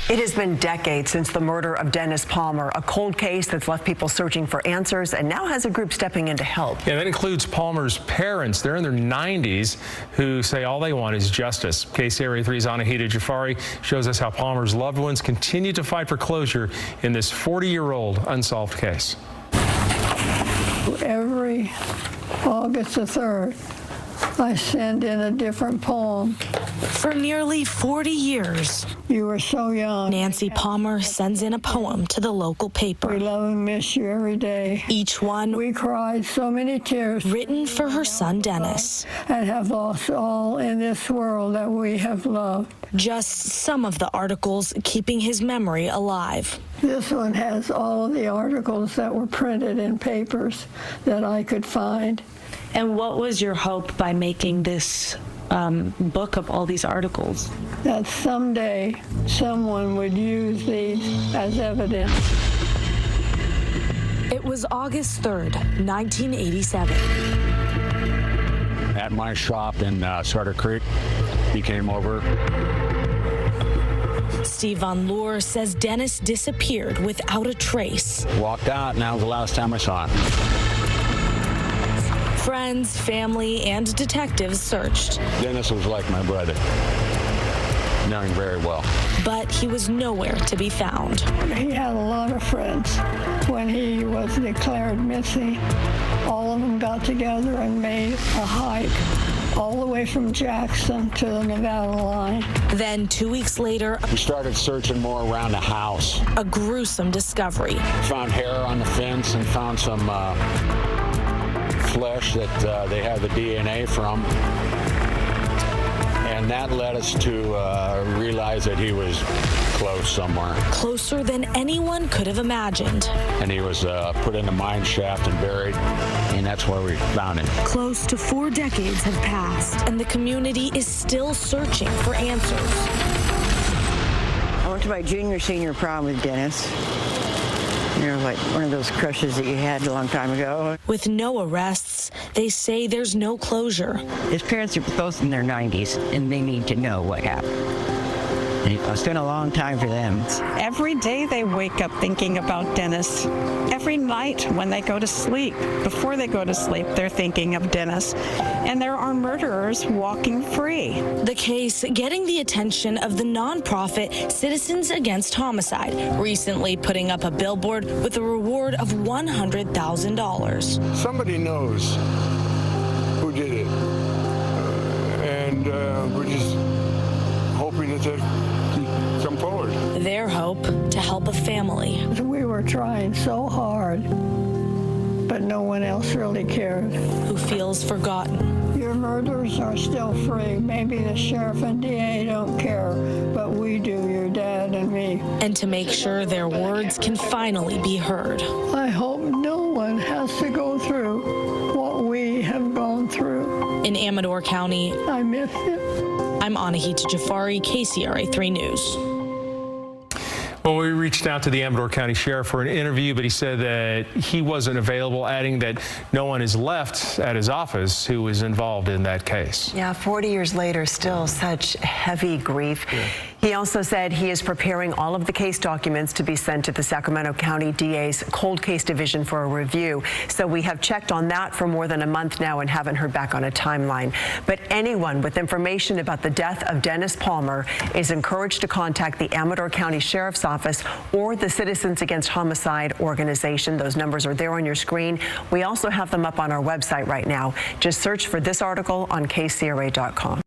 It has been decades since the murder of Dennis Palmer, a cold case that's left people searching for answers and now has a group stepping in to help. Yeah, that includes Palmer's parents. They're in their 90s who say all they want is justice. KCRA 3's Anahita Jafari shows us how Palmer's loved ones continue to fight for closure in this 40-year-old unsolved case. Every August the 3rd, I send in a different poem. For nearly 40 years, You were so young. Nancy Palmer sends in a poem to the local We paper. love and miss you every day. Each one We cried so many tears written for her son Dennis. and have lost all in this world that we have loved. Just some of the articles keeping his memory alive. This one has all of the articles that were printed in papers that I could find. And what was your hope by making this book of all these articles? That someday someone would use these as evidence. It was August 3rd, 1987. At my shop in Sutter Creek, he came over. Steve Von Loer says Dennis disappeared without a trace. Walked out, and that was the last time I saw him. Friends, family, and detectives searched, Dennis was like my brother. Knew him very well. but he was nowhere to be found. He had a lot of friends. When he was declared missing, all of them got together and made a hike all the way from Jackson to the Nevada line. Then 2 weeks later, We started searching more around the house. a gruesome discovery. Found hair on the fence and found some flesh that they had the DNA from. And that led us to realize that he was close somewhere. Closer than anyone could have imagined. And he was put in a mine shaft and buried, and that's where we found him. Close to 4 decades have passed, and the community is still searching for answers. I went to my senior prom with Dennis. You know, like one of those crushes that you had a long time ago. With no arrests, they say there's no closure. His parents are both in their 90s, and they need to know what happened. It's been a long time for them. Every day they wake up thinking about Dennis. Every night when they go to sleep, before they go to sleep, they're thinking of Dennis. And there are murderers walking free. The case getting the attention of the nonprofit Citizens Against Homicide, recently putting up a billboard with a reward of $100,000. Somebody knows who did it, and we're just hoping that they come forward. Their hope to help a family. We were trying so hard, but no one else really cared. Who feels forgotten. Your murderers are still free. Maybe the sheriff and DA don't care, but we do, your dad and me. And to make sure their words can finally be heard. I hope no one has to go through what we have gone through. In Amador County, I miss him. I'm Anahita Jafari, KCRA 3 News. Well, we reached out to the Amador County Sheriff for an interview, but he said that he wasn't available, adding that no one is left at his office who was involved in that case. Yeah, 40 years later, still such heavy grief. Yeah. He also said he is preparing all of the case documents to be sent to the Sacramento County DA's Cold Case Division for a review. So we have checked on that for more than a month now and haven't heard back on a timeline. But anyone with information about the death of Dennis Palmer is encouraged to contact the Amador County Sheriff's Office or the Citizens Against Homicide organization. Those numbers are there on your screen. We also have them up on our website right now. Just search for this article on KCRA.com.